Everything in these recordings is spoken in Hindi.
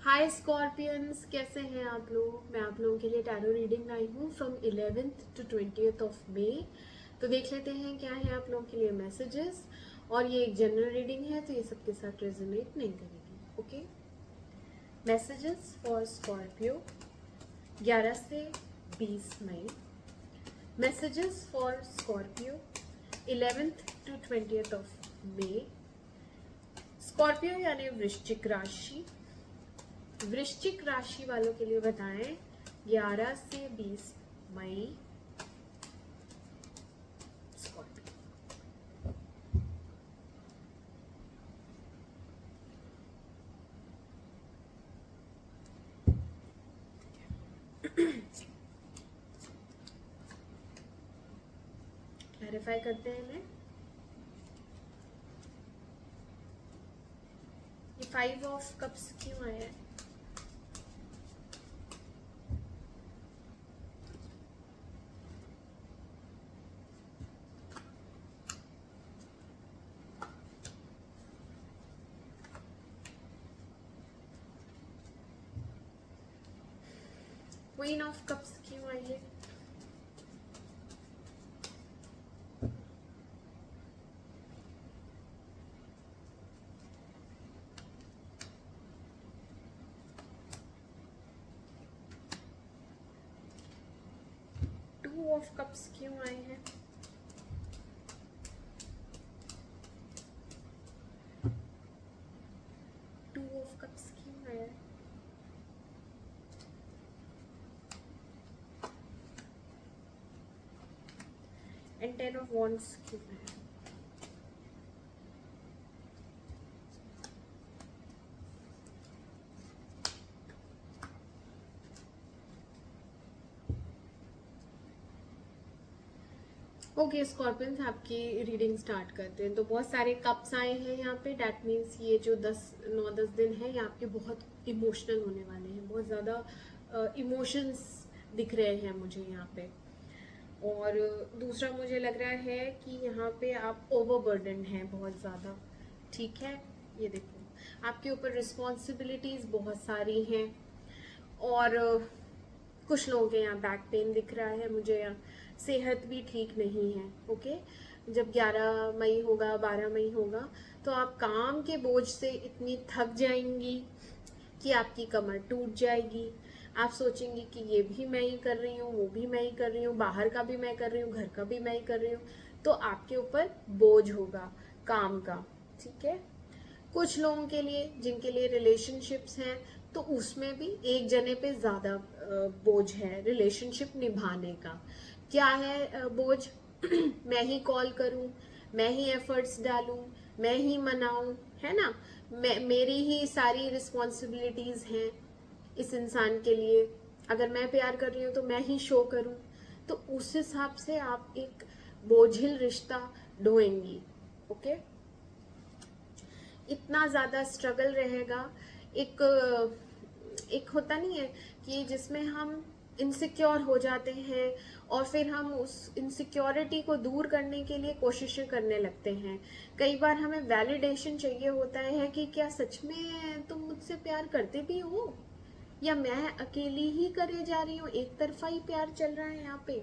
हाय स्कॉर्पियंस, कैसे हैं आप लोग। मैं आप लोगों के लिए टैरो रीडिंग लाई हूँ from 11th to 20th of मे। तो देख लेते हैं क्या है आप लोगों के लिए मैसेजेस। और ये एक जनरल रीडिंग है तो ये सबके साथ रेजोनेट नहीं करेगी। ओके, मैसेजेस फॉर स्कॉर्पियो 11 से 20 मई। Messages for Scorpio 11th to 20th of May. Scorpio यानी वृश्चिक राशि, वृश्चिक राशि वालों के लिए बताएं 11 से 20 मई। स्कॉर्पियो क्लैरिफाई करते हैं इन्हें। ये 5 ऑफ कप्स क्यों आया है? क्वीन ऑफ कप्स क्यों आई है? टू ऑफ कप्स क्यों आए हैं? टू ऑफ कप्स क्यों आया है? एंड 10 ऑफ वॉन्ड्स क्यों आया है? ओके स्कॉर्पियंस, आपकी रीडिंग स्टार्ट करते हैं। तो बहुत सारे कप्स आए हैं यहाँ पे। डैट मीन्स ये जो 9-10 दिन है ये आपके बहुत इमोशनल होने वाले हैं। बहुत ज़्यादा इमोशंस दिख रहे हैं मुझे यहाँ पे। और दूसरा मुझे लग रहा है कि यहाँ पे आप ओवरबर्डन हैं बहुत ज़्यादा। ठीक है, ये देखो आपके ऊपर रिस्पॉन्सिबिलिटीज़ बहुत सारी हैं। और कुछ लोगों के यहाँ बैक पेन दिख रहा है मुझे। यहाँ सेहत भी ठीक नहीं है। ओके, जब 11 मई होगा, 12 मई होगा तो आप काम के बोझ से इतनी थक जाएंगी कि आपकी कमर टूट जाएगी। आप सोचेंगी कि ये भी मैं ही कर रही हूँ, वो भी मैं ही कर रही हूँ, बाहर का भी मैं कर रही हूँ, घर का भी मैं ही कर रही हूँ। तो आपके ऊपर बोझ होगा काम का। ठीक है, कुछ लोगों के लिए जिनके लिए रिलेशनशिप्स हैं तो उसमें भी एक जने पे ज़्यादा बोझ है रिलेशनशिप निभाने का। क्या है बोझ? मैं ही कॉल करूं, मैं ही एफर्ट्स डालूं, मैं ही मनाऊं, है ना। मेरी ही सारी रिस्पॉन्सिबिलिटीज़ हैं इस इंसान के लिए। अगर मैं प्यार कर रही हूँ तो मैं ही शो करूं। तो उस हिसाब से आप एक बोझिल रिश्ता ढोएंगी। ओके, इतना ज़्यादा स्ट्रगल रहेगा। एक एक होता नहीं है कि जिसमें हम इनसिक्योर हो जाते हैं और फिर हम उस इनसिक्योरिटी को दूर करने के लिए कोशिशें करने लगते हैं। कई बार हमें वैलिडेशन चाहिए होता है कि क्या सच में तुम मुझसे प्यार करते भी हो, या मैं अकेली ही करे जा रही हूँ, एक तरफा ही प्यार चल रहा है यहाँ पे।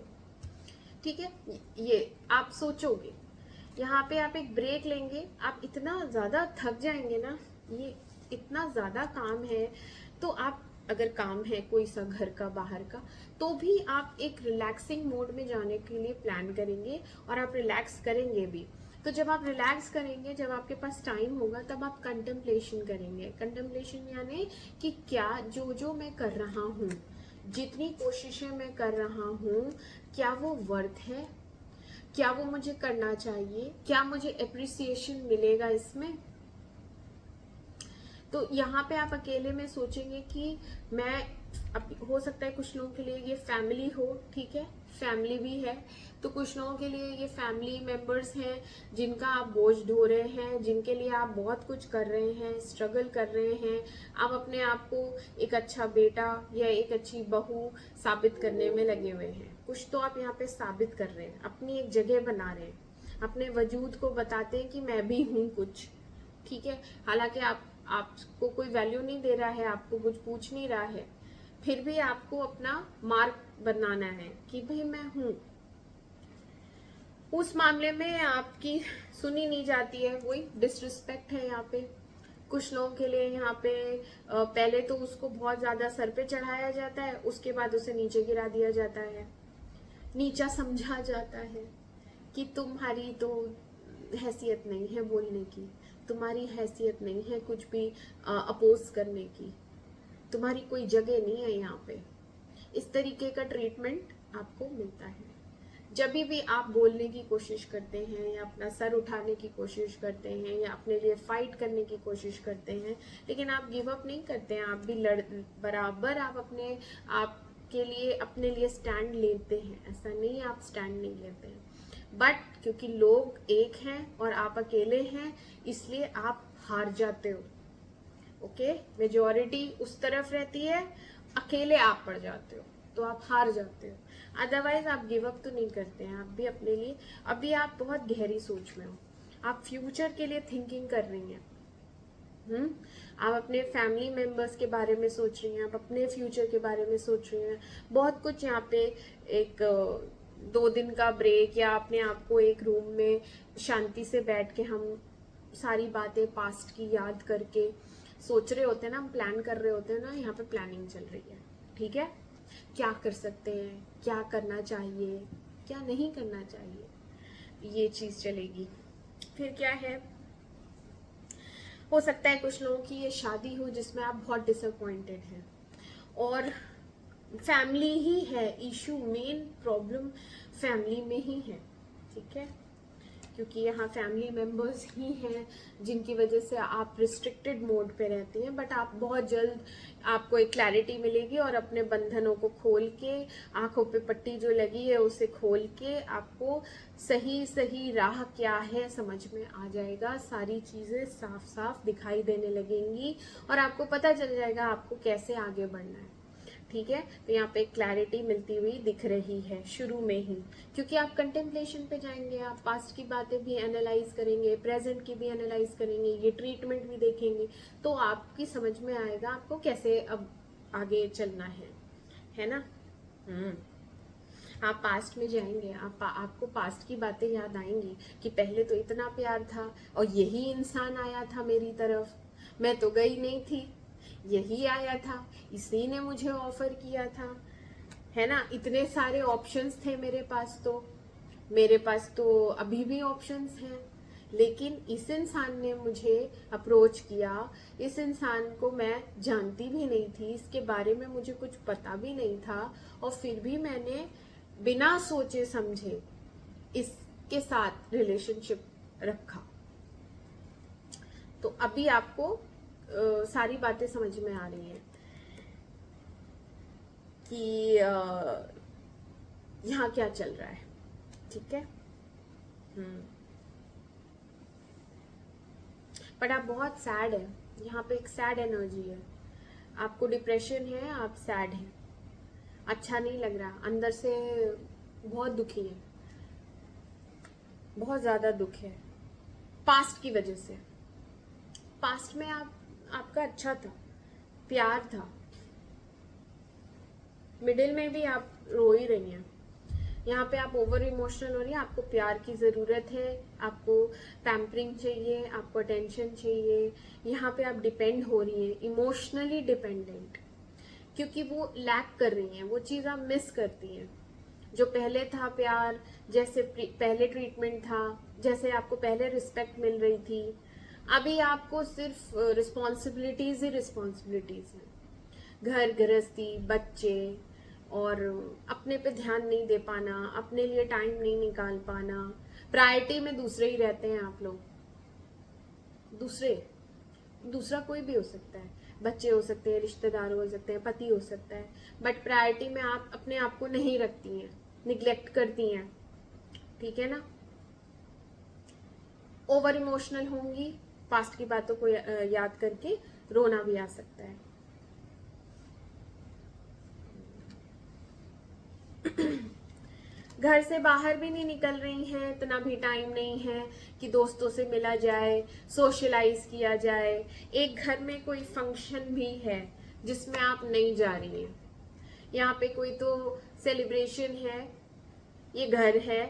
ठीक है, ये आप सोचोगे। यहाँ पे आप एक ब्रेक लेंगे, आप इतना ज़्यादा थक जाएंगे ना, ये इतना ज़्यादा काम है। तो आप अगर काम है कोई सा घर का बाहर का, तो भी आप एक रिलैक्सिंग मोड में जाने के लिए प्लान करेंगे और आप रिलैक्स करेंगे भी। तो जब आप रिलैक्स करेंगे, जब आपके पास टाइम होगा, तब आप कंटेम्पलेशन करेंगे। कंटेम्पलेशन यानी कि क्या जो जो मैं कर रहा हूँ, जितनी कोशिशें मैं कर रहा हूँ, क्या वो वर्थ है, क्या वो मुझे करना चाहिए, क्या मुझे एप्रिसिएशन मिलेगा इसमें। तो यहाँ पे आप अकेले में सोचेंगे कि मैं, अब हो सकता है कुछ लोगों के लिए ये फैमिली हो, ठीक है, फैमिली भी है। तो कुछ लोगों के लिए ये फैमिली मेंबर्स हैं जिनका आप बोझ ढो रहे हैं, जिनके लिए आप बहुत कुछ कर रहे हैं, स्ट्रगल कर रहे हैं। आप अपने आप को एक अच्छा बेटा या एक अच्छी बहू साबित करने में लगे हुए हैं। कुछ तो आप यहाँ पे साबित कर रहे हैं, अपनी एक जगह बना रहे हैं, अपने वजूद को बताते हैं कि मैं भी हूँ कुछ। ठीक है, हालांकि आप आपको कोई वैल्यू नहीं दे रहा है, आपको कुछ पूछ नहीं रहा है, फिर भी आपको अपना मार्क बनाना है कि भाई मैं हूं, उस मामले में आपकी सुनी नहीं जाती है, वही डिसरिस्पेक्ट है यहाँ पे। कुछ लोगों के लिए यहाँ पे पहले तो उसको बहुत ज्यादा सर पे चढ़ाया जाता है, उसके बाद उसे नीचे गिरा दिया जाता है, नीचा समझा जाता है कि तुम्हारी तो हैसियत नहीं है बोलने की, तुम्हारी हैसियत नहीं है कुछ भी अपोज करने की, तुम्हारी कोई जगह नहीं है यहाँ पे। इस तरीके का ट्रीटमेंट आपको मिलता है। जब भी आप बोलने की कोशिश करते हैं या अपना सर उठाने की कोशिश करते हैं या अपने लिए फाइट करने की कोशिश करते हैं, लेकिन आप गिव अप नहीं करते हैं, आप भी बराबर आप के लिए अपने लिए स्टैंड लेते हैं। ऐसा नहीं आप स्टैंड नहीं लेते हैं, बट क्योंकि लोग एक हैं और आप अकेले हैं, इसलिए आप हार जाते हो। ओके, मेजॉरिटी उस तरफ रहती है, अकेले आप पड़ जाते हो तो आप हार जाते हो। अदरवाइज आप गिव अप तो नहीं करते हैं, आप भी अपने लिए। अभी आप बहुत गहरी सोच में हो, आप फ्यूचर के लिए थिंकिंग कर रही हैं। आप अपने फैमिली मेंबर्स के बारे में सोच रही हैं, आप अपने फ्यूचर के बारे में सोच रही हैं। बहुत कुछ यहाँ पे एक 2 दिन का ब्रेक या अपने आप को एक रूम में शांति से बैठ के हम सारी बातें पास्ट की याद करके सोच रहे होते हैं ना, हम प्लान कर रहे होते हैं ना, यहाँ पे प्लानिंग चल रही है। ठीक है, क्या कर सकते हैं, क्या करना चाहिए, क्या नहीं करना चाहिए, ये चीज चलेगी। फिर क्या है, हो सकता है कुछ लोगों की ये शादी हो जिसमें आप बहुत डिसअपॉइंटेड हैं और फैमिली ही है इशू, मेन प्रॉब्लम फैमिली में ही है। ठीक है, क्योंकि यहाँ फैमिली मेंबर्स ही हैं जिनकी वजह से आप रिस्ट्रिक्टेड मोड पे रहती हैं, बट आप बहुत जल्द आपको एक क्लैरिटी मिलेगी और अपने बंधनों को खोल के, आंखों पे पट्टी जो लगी है उसे खोल के आपको सही सही राह क्या है समझ में आ जाएगा। सारी चीजें साफ साफ दिखाई देने लगेंगी और आपको पता चल जाएगा आपको कैसे आगे बढ़ना है। ठीक है, तो यहाँ पे क्लैरिटी मिलती हुई दिख रही है शुरू में ही, क्योंकि आप कंटेम्पलेशन पे जाएंगे, आप पास्ट की बातें भी एनालाइज करेंगे, प्रेजेंट की भी एनालाइज करेंगे, ये ट्रीटमेंट भी देखेंगे, तो आपकी समझ में आएगा आपको कैसे अब आगे चलना है ना। आप पास्ट में जाएंगे, आपको पास्ट की बातें याद आएंगी कि पहले तो इतना प्यार था और यही इंसान आया था मेरी तरफ, मैं तो गई नहीं थी, यही आया था, इसी ने मुझे ऑफर किया था, है ना। इतने सारे ऑप्शंस थे मेरे पास तो अभी भी ऑप्शंस हैं, लेकिन इस इंसान ने मुझे अप्रोच किया, इस इंसान को मैं जानती भी नहीं थी, इसके बारे में मुझे कुछ पता भी नहीं था और फिर भी मैंने बिना सोचे समझे इसके साथ रिलेशनशिप रखा। तो अभी आपको सारी बातें समझ में आ रही हैं कि यहाँ क्या चल रहा है। ठीक है, बट आप बहुत सैड है, यहाँ पे एक सैड एनर्जी है, आपको डिप्रेशन है, आप सैड हैं, अच्छा नहीं लग रहा, अंदर से बहुत दुखी है, बहुत ज्यादा दुख है पास्ट की वजह से। पास्ट में आपका अच्छा था, प्यार था, मिडिल में भी आप रो ही रही हैं, यहाँ पे आप ओवर इमोशनल हो रही हैं, आपको प्यार की ज़रूरत है, आपको पैम्परिंग चाहिए, आपको अटेंशन चाहिए, यहाँ पे आप डिपेंड हो रही हैं, इमोशनली डिपेंडेंट, क्योंकि वो लैक कर रही हैं, वो चीज़ आप मिस करती हैं। जो पहले था प्यार, जैसे पहले ट्रीटमेंट था, जैसे आपको पहले रिस्पेक्ट मिल रही थी, अभी आपको सिर्फ रिस्पॉन्सिबिलिटीज ही रिस्पॉन्सिबिलिटीज हैं, घर गृहस्थी, बच्चे, और अपने पे ध्यान नहीं दे पाना, अपने लिए टाइम नहीं निकाल पाना, प्रायोरिटी में दूसरे ही रहते हैं आप लोग, दूसरा कोई भी हो सकता है, बच्चे हो सकते हैं, रिश्तेदार हो सकते हैं, पति हो सकता है, बट प्रायोरिटी में आप अपने आप को नहीं रखती हैं, निग्लेक्ट करती हैं। ठीक है ना, ओवर इमोशनल होंगी, पास्ट की बातों को याद करके रोना भी आ सकता है। घर से बाहर भी नहीं निकल रही हैं, इतना भी टाइम नहीं है कि दोस्तों से मिला जाए, सोशलाइज किया जाए। एक घर में कोई फंक्शन भी है जिसमें आप नहीं जा रही हैं, यहाँ पे कोई तो सेलिब्रेशन है, ये घर है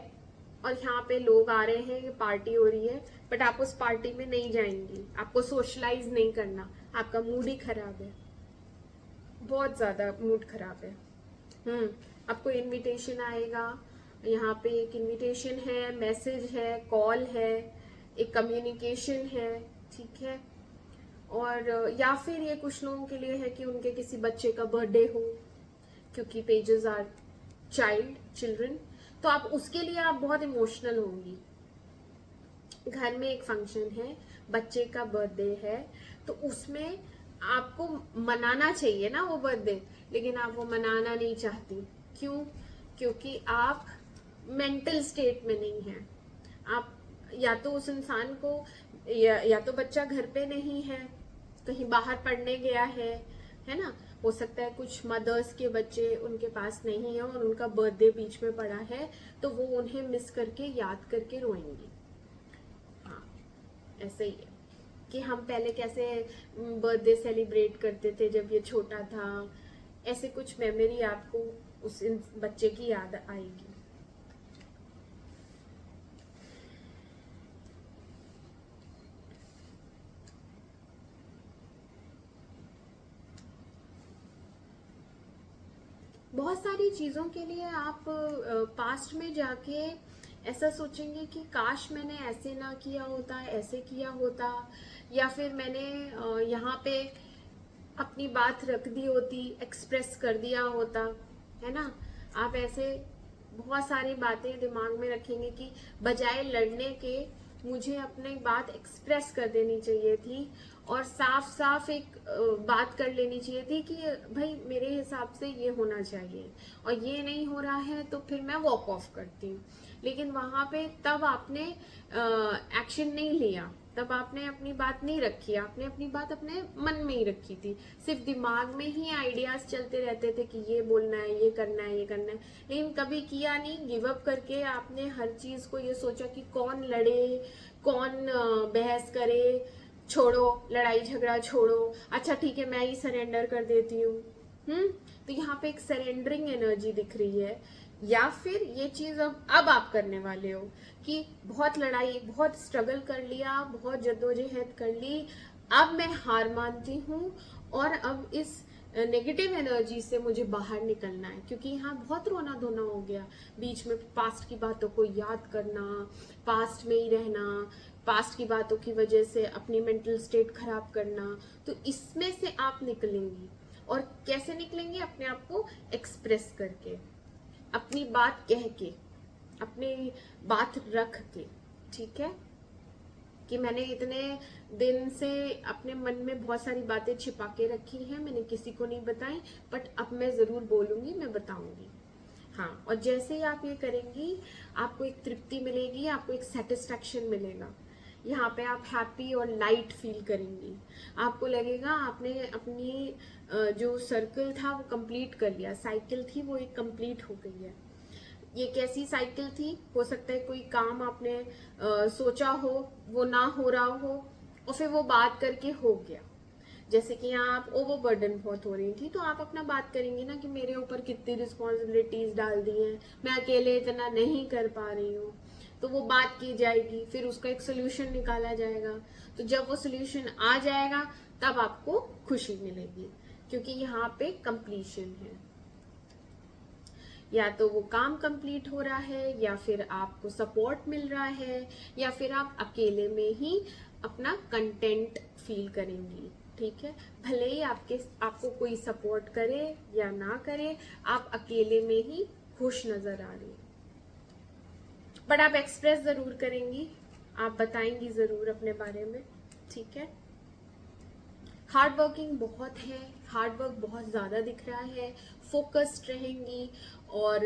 और यहाँ पे लोग आ रहे हैं, ये पार्टी हो रही है, बट आप उस पार्टी में नहीं जाएंगी, आपको सोशलाइज नहीं करना, आपका मूड ही खराब है, बहुत ज्यादा मूड खराब है। आपको इनविटेशन आएगा, यहाँ पे एक इनविटेशन है, मैसेज है, कॉल है, एक कम्युनिकेशन है, ठीक है। और या फिर ये कुछ लोगों के लिए है कि उनके किसी बच्चे का बर्थडे हो, क्योंकि पेजेस आर चिल्ड्रन, तो आप उसके लिए आप बहुत इमोशनल होंगी। घर में एक फंक्शन है, बच्चे का बर्थडे है, तो उसमें आपको मनाना चाहिए ना वो बर्थडे, लेकिन आप वो मनाना नहीं चाहती। क्यों? क्योंकि आप मेंटल स्टेट में नहीं हैं। आप या तो उस इंसान को या तो बच्चा घर पे नहीं है, कहीं बाहर पढ़ने गया है ना। हो सकता है कुछ मदर्स के बच्चे उनके पास नहीं है और उनका बर्थडे बीच में पड़ा है, तो वो उन्हें मिस करके याद करके रोएंगी। हाँ, ऐसे ही है कि हम पहले कैसे बर्थडे सेलिब्रेट करते थे जब ये छोटा था, ऐसे कुछ मेमोरी आपको उस बच्चे की याद आएगी। बहुत सारी चीज़ों के लिए आप पास्ट में जाके ऐसा सोचेंगे कि काश मैंने ऐसे ना किया होता, ऐसे किया होता, या फिर मैंने यहाँ पे अपनी बात रख दी होती, एक्सप्रेस कर दिया होता, है ना। आप ऐसे बहुत सारी बातें दिमाग में रखेंगे कि बजाय लड़ने के मुझे अपनी बात एक्सप्रेस कर देनी चाहिए थी और साफ साफ एक बात कर लेनी चाहिए थी कि भाई मेरे हिसाब से ये होना चाहिए और ये नहीं हो रहा है तो फिर मैं वॉक ऑफ करती हूँ। लेकिन वहां पे तब आपने एक्शन नहीं लिया, तब आपने अपनी बात नहीं रखी, आपने अपनी बात अपने मन में ही रखी थी, सिर्फ दिमाग में ही आइडियाज चलते रहते थे कि ये बोलना है, ये करना है, ये करना है, लेकिन कभी किया नहीं। गिव अप करके आपने हर चीज को ये सोचा कि कौन लड़े, कौन बहस करे, छोड़ो लड़ाई झगड़ा छोड़ो, अच्छा ठीक है मैं ही सरेंडर कर देती हूँ। तो यहाँ पे एक सरेंडरिंग एनर्जी दिख रही है। या फिर ये चीज अब आप करने वाले हो कि बहुत लड़ाई, बहुत स्ट्रगल कर लिया, बहुत जद्दोजहद कर ली, अब मैं हार मानती हूँ और अब इस नेगेटिव एनर्जी से मुझे बाहर निकलना है, क्योंकि यहाँ बहुत रोना धोना हो गया। बीच में पास्ट की बातों को याद करना, पास्ट में ही रहना, पास्ट की बातों की वजह से अपनी मेंटल स्टेट खराब करना, तो इसमें से आप निकलेंगी। और कैसे निकलेंगे? अपने आप को एक्सप्रेस करके, अपनी बात कह के, अपनी बात रख के, ठीक है। कि मैंने इतने दिन से अपने मन में बहुत सारी बातें छिपा के रखी हैं, मैंने किसी को नहीं बताई, बट अब मैं जरूर बोलूंगी, मैं बताऊंगी। हाँ, और जैसे ही आप ये करेंगी आपको एक तृप्ति मिलेगी, आपको एक सेटिस्फैक्शन मिलेगा। यहाँ पे आप हैप्पी और लाइट फील करेंगी। आपको लगेगा आपने अपनी जो सर्कल था वो कंप्लीट कर लिया, साइकिल थी वो एक कंप्लीट हो गई है। ये कैसी साइकिल थी? हो सकता है कोई काम आपने सोचा हो, वो ना हो रहा हो और फिर वो बात करके हो गया। जैसे कि यहाँ आप ओवरबर्डन बहुत हो रही थी, तो आप अपना बात करेंगे ना कि मेरे ऊपर कितनी रिस्पॉन्सिबिलिटीज डाल दी हैं, मैं अकेले इतना नहीं कर पा रही हूँ, तो वो बात की जाएगी, फिर उसका एक सोल्यूशन निकाला जाएगा। तो जब वो सोल्यूशन आ जाएगा तब आपको खुशी मिलेगी, क्योंकि यहाँ पे कंप्लीशन है। या तो वो काम कंप्लीट हो रहा है, या फिर आपको सपोर्ट मिल रहा है, या फिर आप अकेले में ही अपना कंटेंट फील करेंगी, ठीक है। भले ही आपको कोई सपोर्ट करे या ना करे, आप अकेले में ही खुश नजर आ रही, बट आप एक्सप्रेस जरूर करेंगी, आप बताएंगी जरूर अपने बारे में, ठीक है। हार्ड वर्किंग बहुत है, हार्ड वर्क बहुत ज़्यादा दिख रहा है, फोकस्ड रहेंगी और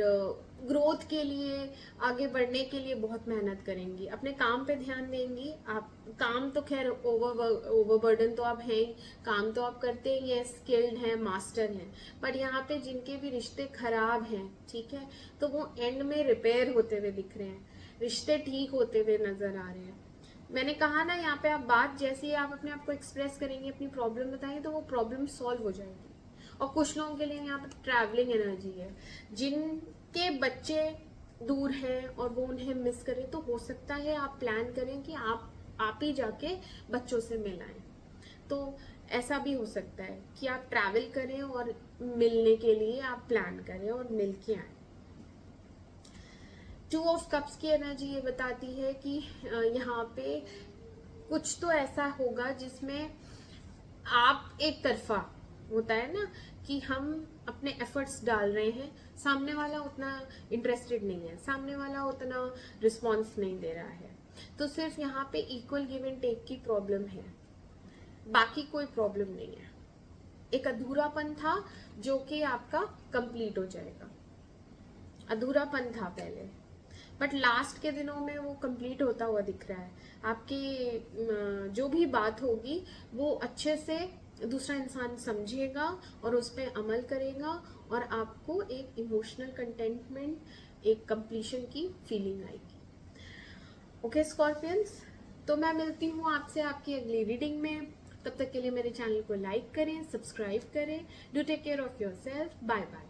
ग्रोथ के लिए, आगे बढ़ने के लिए बहुत मेहनत करेंगी, अपने काम पे ध्यान देंगी। आप काम तो खैर ओवरबर्डन तो आप हैं ही, काम तो आप करते ही हैं, स्किल्ड हैं, मास्टर हैं, बट यहाँ पे जिनके भी रिश्ते खराब हैं, ठीक है, तो वो एंड में रिपेयर होते हुए दिख रहे हैं, रिश्ते ठीक होते हुए नजर आ रहे हैं। मैंने कहा ना, यहाँ पे आप बात जैसे ही आप अपने आप को एक्सप्रेस करेंगे, अपनी प्रॉब्लम बताएंगे, तो वो प्रॉब्लम सॉल्व हो जाएगी। और कुछ लोगों के लिए यहाँ पर ट्रैवलिंग एनर्जी है, जिनके बच्चे दूर हैं और वो उन्हें मिस करें, तो हो सकता है आप प्लान करें कि आप ही जाके बच्चों से मिलाएं। तो ऐसा भी हो सकता है कि आप ट्रैवल करें और मिलने के लिए आप प्लान करें और मिल के आए। 2 ऑफ कप्स की एनर्जी ये बताती है कि यहाँ पे कुछ तो ऐसा होगा जिसमें आप एक तरफा, होता है ना कि हम अपने एफर्ट्स डाल रहे हैं, सामने वाला उतना इंटरेस्टेड नहीं है, सामने वाला उतना रिस्पॉन्स नहीं दे रहा है, तो सिर्फ यहाँ पे इक्वल गिव एंड टेक की प्रॉब्लम है, बाकी कोई प्रॉब्लम नहीं है। एक अधूरापन था जो कि आपका कंप्लीट हो जाएगा, अधूरापन था पहले, बट लास्ट के दिनों में वो कंप्लीट होता हुआ दिख रहा है। आपकी जो भी बात होगी वो अच्छे से दूसरा इंसान समझेगा और उस पर अमल करेगा और आपको एक इमोशनल कंटेंटमेंट, एक कंप्लीशन की फीलिंग आएगी। ओके स्कॉर्पियंस, तो मैं मिलती हूँ आपसे आपकी अगली रीडिंग में। तब तक के लिए मेरे चैनल को लाइक करें, सब्सक्राइब करें। Do take care of yourself. Bye bye.